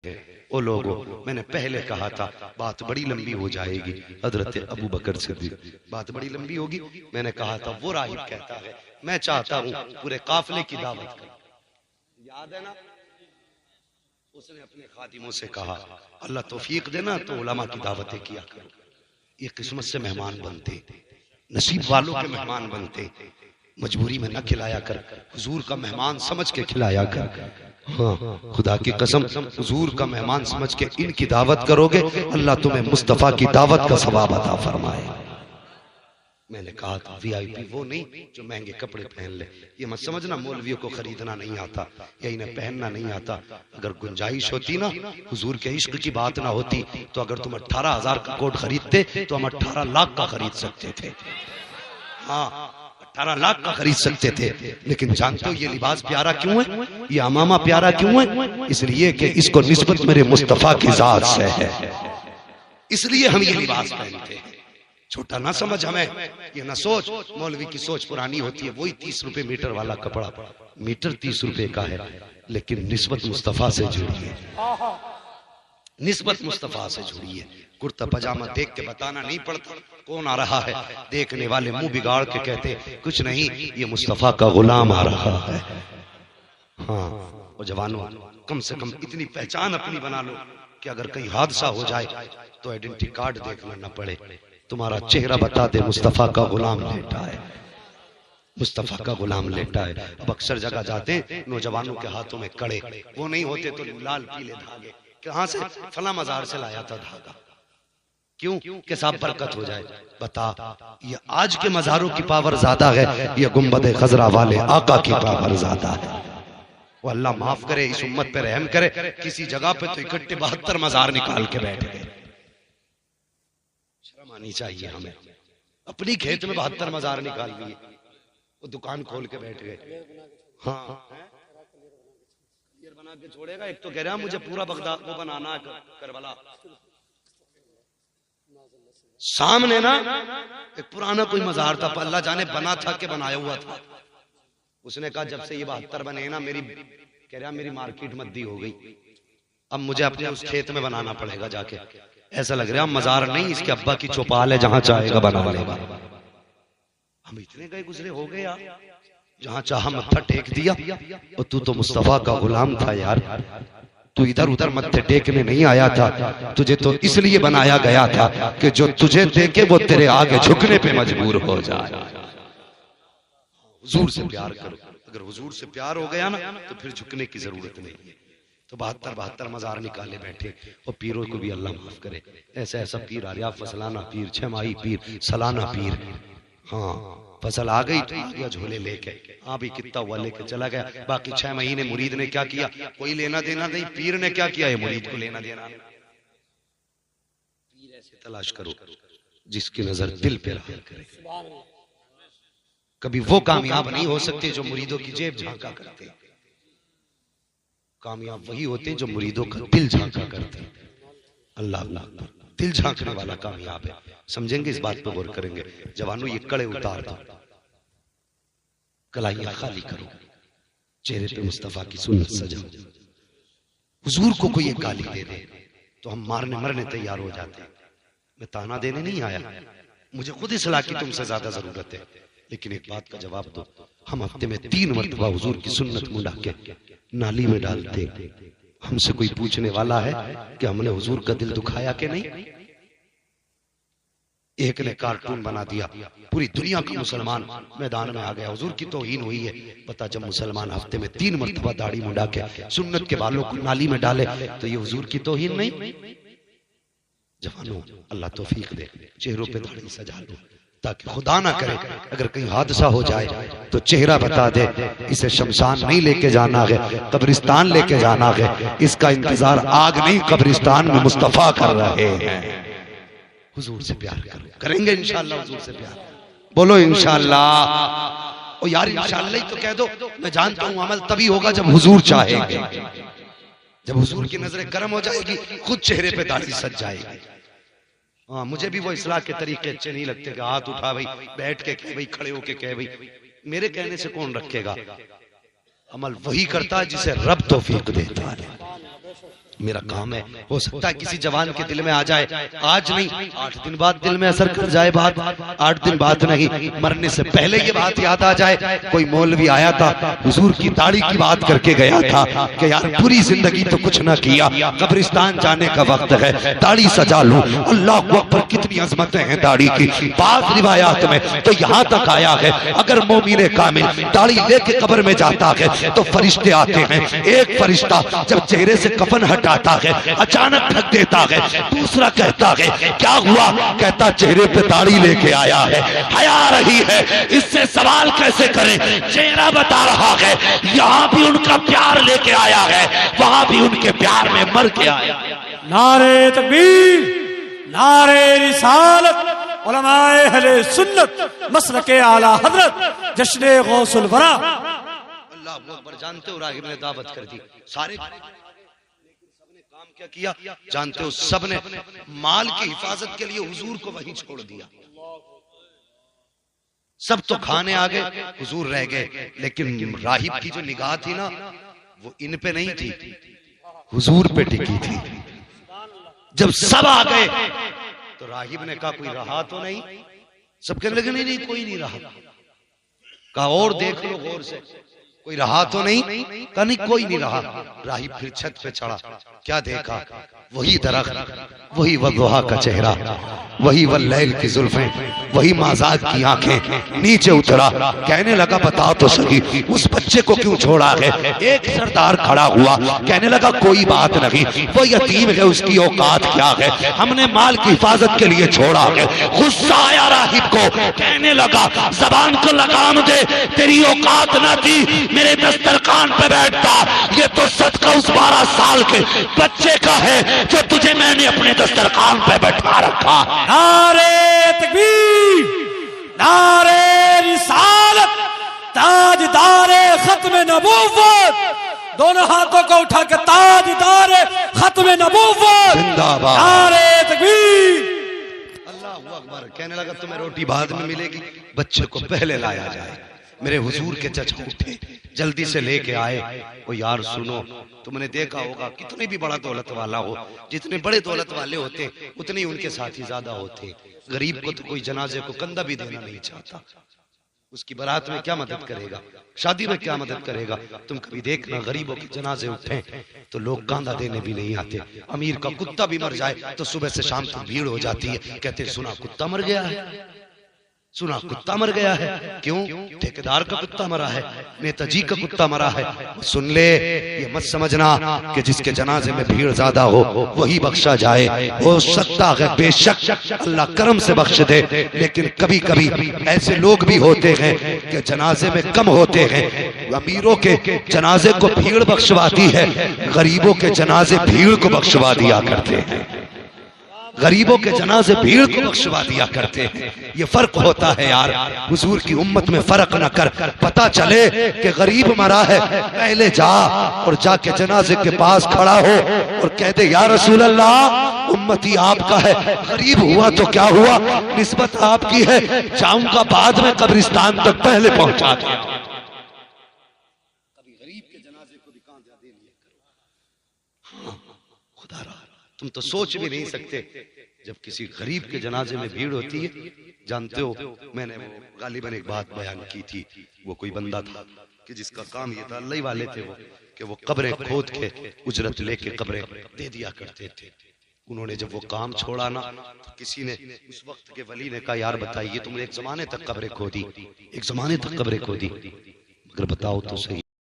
او لوگوں، میں نے پہلے کہا تھا بات بڑی لمبی ہو جائے گی. حضرت ابو بکر صدیق، بات بڑی لمبی ہوگی. میں نے کہا تھا وہ راہب کہتا ہے میں چاہتا ہوں پورے قافلے کی دعوت کروں. یاد ہے نا؟ اس نے اپنے خادموں سے کہا اللہ توفیق دینا تو علماء کی دعوتیں کیا کرو. یہ قسمت سے مہمان بنتے، نصیب والوں کے مہمان بنتے. مجبوری میں نہ کھلایا کر، حضور کا مہمان سمجھ کے کھلایا کر. ہاں خدا کی قسم، حضور کا مہمان سمجھ کے ان کی دعوت کرو گے اللہ تمہیں مصطفیٰ کی دعوت کا ثواب عطا فرمائے. میں نے کہا تھا وی آئی پی وہ نہیں جو مہنگے کپڑے پہن لے. یہ مت سمجھنا مولویوں کو خریدنا نہیں آتا یا انہیں پہننا نہیں آتا. اگر گنجائش ہوتی نا، حضور کے عشق کی بات نہ ہوتی تو اگر تم 18,000 کا کوٹ خریدتے تو ہم 18 لاکھ کا خرید سکتے تھے. ہاں 18 لاکھ کا خرید سکتے تھے. لیکن جانتے ہو یہ لباس پیارا کیوں ہے، یہ امامہ پیارا کیوں ہے؟ اس لیے کہ اس کو نسبت میرے مصطفیٰ کی ذات سے ہے، اس لیے ہم یہ لباس پہنتے ہیں. چھوٹا نہ سمجھ ہمیں، یہ نہ سوچ مولوی کی سوچ پرانی ہوتی ہے. وہی 30 روپے میٹر والا کپڑا، میٹر 30 روپے کا ہے لیکن نسبت مصطفیٰ سے جڑی ہے، نسبت مصطفیٰ سے جڑی ہے. کرتا پجامہ دیکھ کے بتانا نہیں پڑتا کون آ رہا ہے. دیکھنے والے منہ بگاڑ کے کہتے کچھ نہیں یہ مصطفیٰ کا غلام آ رہا ہے. ہاں اور جوانوں کم سے کم اتنی پہچان اپنی بنا لو کہ اگر کہیں حادثہ ہو جائے تو آئیڈنٹی کارڈ دیکھنا نہ پڑے، تمہارا چہرہ بتا دے مصطفیٰ کا غلام لیٹا ہے، مصطفیٰ کا غلام لیٹا ہے. اب اکثر جگہ جاتے ہیں نوجوانوں کے ہاتھوں میں کڑے، وہ نہیں ہوتے تو لال پیلے دھاگے. کہاں سے؟ فلاں مزار سے لایا تھا دھاگا. کیوں کہ صاحب برکت ہو جائے. بتا یہ آج کے مزاروں کی پاور زیادہ ہے، یہ گنبد خضرا والے آقا کی پاور زیادہ ہے. وہ اللہ معاف کرے، اس امت پہ رحم کرے. کسی جگہ پہ تو اکٹھے 72 مزار نکال کے بیٹھ گئے. شرم آنی چاہیے ہمیں. اپنی کھیت میں 72 مزار نکال دیے، وہ دکان کھول کے بیٹھ گئے. ہاں یہ بنا کے چھوڑے گا. ایک تو کہہ رہا مجھے پورا بغداد وہ بنانا ہے کربلا. سامنے نا ایک پرانا کوئی مزار تھا، اللہ جانے بنا تھا کہ بنایا ہوا تھا. اس نے کہا جب سے یہ 72 بنے نا میری کہہ رہا میری مارکیٹ مدی ہو گئی، اب مجھے اپنے اس کھیت میں بنانا پڑے گا جا کے. ایسا لگ رہا مزار نہیں اس کے ابا کی چوپال ہے، جہاں چاہے گا بنا لے گا. ہم اتنے گئے گزرے ہو گئے یار، جہاں چاہا متھا ٹیک دیا. اور تو مصطفیٰ کا غلام تھا یار، تو ادھر ادھر متھے ٹیکنے نہیں آیا تھا. تجھے تو اس لیے بنایا گیا تھا کہ جو تجھے دیکھے وہ تیرے آگے جھکنے پہ مجبور ہو جائے. حضور سے پیار کرو، اگر حضور سے پیار ہو گیا نا تو پھر جھکنے کی ضرورت نہیں ہے. تو 72 مزار نکالے بیٹھے. اور پیروں کو بھی اللہ معاف کرے. ایسا ایسا پیر آ رہا، فصلانہ پیر، چھمائی پیر، سالانہ پیر. ہاں فصل آ گئی تو آ گیا جھولے لے کے. ہاں بھی کتنا ہوا لے کے چلا گیا. باقی 6 مہینے مرید نے کیا کیا کوئی لینا دینا نہیں. پیر نے کیا کیا ہے مرید کو لینا دینا. پیر ایسے تلاش کرو جس کی نظر دل پہ رہا کرے. کبھی وہ کامیاب نہیں ہو سکتے جو مریدوں کی جیب جھانکا کرتے. کامیاب وہی ہوتے ہیں جو مریدوں کا دل جھانکا کرتے. اللہ اللہ دل جھانکنے والا کامیاب ہے. سمجھیں گے اس بات پہ غور کریں گے. جوانوں یہ کڑے اتار دو، کلائیاں خالی کرو، چہرے پہ مصطفیٰ کی سنت سجاؤ. حضور کو کوئی ایک گالی دے دے تو ہم مارنے مرنے تیار ہو جاتے ہیں. میں تانا دینے نہیں آیا، مجھے خود اصلاح کی تم سے زیادہ ضرورت ہے. لیکن ایک بات کا جواب دو، ہم ہفتے میں 3 مرتبہ حضور کی سنت منڈا کے نالی میں ڈالتے. ہم سے کوئی پوچھنے والا ہے کہ ہم نے حضور کا دل دکھایا کہ نہیں؟ ایک نے کارٹون بنا دیا، پوری دنیا کا مسلمان میدان میں آ گیا. حضور کی توہین ہوئی ہے. بتا جب مسلمان ہفتے میں 3 مرتبہ داڑھی منڈا کے سنت کے بالوں کو نالی میں ڈالے تو یہ حضور کی توہین نہیں؟ جوانوں اللہ توفیق دے، چہروں پہ داڑھی سجا دو تاکہ خدا نہ کرے اگر کہیں حادثہ ہو جائے تو چہرہ بتا دے اسے شمشان نہیں لے کے جانا ہے، قبرستان لے کے جانا ہے. اس کا انتظار آگ نہیں قبرستان میں مصطفیٰ کر رہے ہیں. حضور سے پیار کرو، کریں گے انشاءاللہ حضور سے پیار. بولو انشاءاللہ. او یار انشاءاللہ ہی تو کہہ دو. میں جانتا ہوں عمل تبھی ہوگا جب حضور چاہے گے. جب حضور کی نظریں گرم ہو جائے گی خود چہرے پہ داڑھی سج جائے گی. ہاں مجھے بھی وہ اصلاح کے طریقے اچھے نہیں لگتے کہ ہاتھ اٹھا بھائی، بیٹھ کے کہہ بھائی، کھڑے ہو کے کہہ بھائی. میرے کہنے سے کون رکھے گا؟ عمل وہی کرتا ہے جسے رب توفیق دیتا ہے. میرا کام ہے، ہو سکتا ہے کسی جوان کے دل میں آ جائے، آج نہیں 8 دن بعد دل میں اثر کر جائے بات، 8 دن بعد نہیں، مرنے سے پہلے یہ بات یاد آ جائے۔ کوئی مولوی آیا تھا، حضور کی داڑھی کی بات کر کے گیا تھا کہ یار پوری زندگی تو کچھ نہ کیا، قبرستان جانے کا وقت ہے، داڑھی سجا لوں۔ اللہ اکبر، کتنی عظمتیں ہیں داڑھی کی۔ بعض روایات میں تو یہاں تک آیا ہے اگر مومن کامل داڑھی لے کے قبر میں جاتا ہے تو فرشتے آتے ہیں، ایک فرشتہ جب چہرے سے کفن ہٹاتا ہے اچانک ڈھک دیتا ہے، دوسرا کہتا ہے کیا ہوا؟ کہتا چہرے پہ داڑھی لے کے آیا ہے، حیا رہی ہے، اس سے سوال کیسے کریں؟ چہرہ بتا رہا ہے یہاں بھی ان کا پیار لے کے آیا ہے، وہاں بھی ان کے پیار میں مر کے آیا ہے۔ نعرہ تکبیر، نعرہ رسالت، علماء اہل سنت، مسلک اعلی حضرت، جشن غوث الورا۔ اللہ اکبر، جانتے ہو راغب نے دعوت کر دی، سارے کیا کیا جانتے ہو؟ سب نے مال کی حفاظت کے لیے حضور کو وہیں چھوڑ دیا۔ سب تو کھانے آگے، حضور رہ گئے، لیکن راہب کی جو نگاہ تھی نا وہ ان پہ نہیں تھی، حضور پہ ٹکی تھی۔ جب سب آ گئے تو راہب نے کہا کوئی رہا تو نہیں؟ سب کہنے لگے نہیں کوئی نہیں رہا۔ کہا اور دیکھ لو غور سے، کوئی رہا تو نہیں؟ کہا نہیں کوئی نہیں رہا۔ راہب پھر چھت پہ چڑھا، کیا دیکھا؟ وہی درخت، وہی والضحیٰ کا چہرہ، وہی واللیل کی زلفیں، وہی مازاد کی آنکھیں۔ نیچے اترا، کہنے لگا بتا تو صحیح اس بچے کو کیوں چھوڑا ہے؟ ایک سردار کھڑا ہوا، کہنے لگا کوئی بات نہیں، وہ یتیم ہے، اس کی اوقات کیا ہے؟ ہم نے مال کی حفاظت کے لیے چھوڑا ہے۔ غصہ آیا راہب کو، کہنے لگا زبان کو لگام دے، تیری اوقات نہ تھی میرے دسترخوان پہ بیٹھتا، یہ تو صدقہ اس 12 سال کے بچے کا ہے جو تجھے میں نے اپنے دسترخوان پہ بیٹھا رکھا۔ نعرہ تکبیر، نعرہ رسالت، تاجدار ختم نبوت، دونوں ہاتھوں کو اٹھا کے تاجدار ختم نبوت، زندہ باد، نعرہ تکبیر۔ اللہ اکبر، کہنے لگا تمہیں روٹی بعد میں ملے گی، بچے کو پہلے لایا جائے۔ میرے حضور کے چچا اٹھے، جلدی سے لے کے آئے۔ وہ یار سنو، تم نے دیکھا ہوگا کتنے بھی بڑا دولت والا ہو، جتنے بڑے دولت والے ہوتے اتنے ہی ان کے ساتھی زیادہ ہوتے۔ غریب کو تو کوئی جنازے کو کندھا بھی دینا نہیں چاہتا، اس کی برات میں کیا مدد کرے گا، شادی میں کیا مدد کرے گا۔ تم کبھی دیکھنا غریبوں کے جنازے اٹھیں تو لوگ کاندھا دینے بھی نہیں آتے۔ امیر کا کتا بھی مر جائے تو صبح سے شام تک بھیڑ ہو جاتی ہے، کہتے سنا کتا مر گیا ہے، سنا کتا مر گیا ہے۔ کیوں؟ ٹھیکیدار کا کتا مرا ہے، نیتا جی کا کتا مرا ہے۔ سن لے، یہ مت سمجھنا کہ جس کے جنازے میں بھیڑ زیادہ ہو وہی بخشا جائے، ہو سکتا ہے بے شک اللہ کرم سے بخش دے، لیکن کبھی کبھی ایسے لوگ بھی ہوتے ہیں کہ جنازے میں کم ہوتے ہیں۔ امیروں کے جنازے کو بھیڑ بخشواتی ہے، غریبوں کے جنازے بھیڑ کو بخشوا دیا کرتے ہیں، غریبوں کے جنازے بھیڑ کو بخشوا دیا کرتے ہیں۔ یہ فرق ہوتا ہے یار، حضور کی امت میں فرق نہ کر، پتا چلے کہ غریب مرا ہے پہلے جا اور جا کے جنازے کے پاس کھڑا ہو اور کہہ دے یا رسول اللہ امتی آپ کا ہے، غریب ہوا تو کیا ہوا، نسبت آپ کی ہے، جاؤں گا بعد میں قبرستان تک پہلے پہنچا دیا۔ کبھی غریب کے جنازے کو بھی کاندھا دے لیا کرو۔ خدا را تم تو سوچ بھی نہیں سکتے جب کسی غریب کے جنازے میں بھیڑ ہوتی ہے۔ جانتے ہو میں نے غالباً ایک بات بیان کی تھی، وہ کوئی بندہ تھا کہ جس کا کام یہ تھا، اللہ ہی والے تھے وہ، کہ وہ قبریں کھود کے اجرت لے کے قبریں دے دیا کرتے تھے۔ انہوں نے جب وہ کام چھوڑا نا تو کسی نے اس وقت کے ولی نے کہا یار بتائیے تم نے ایک زمانے تک قبریں کھودی، ایک زمانے تک قبریں کھودی، مگر بتاؤ تو صحیح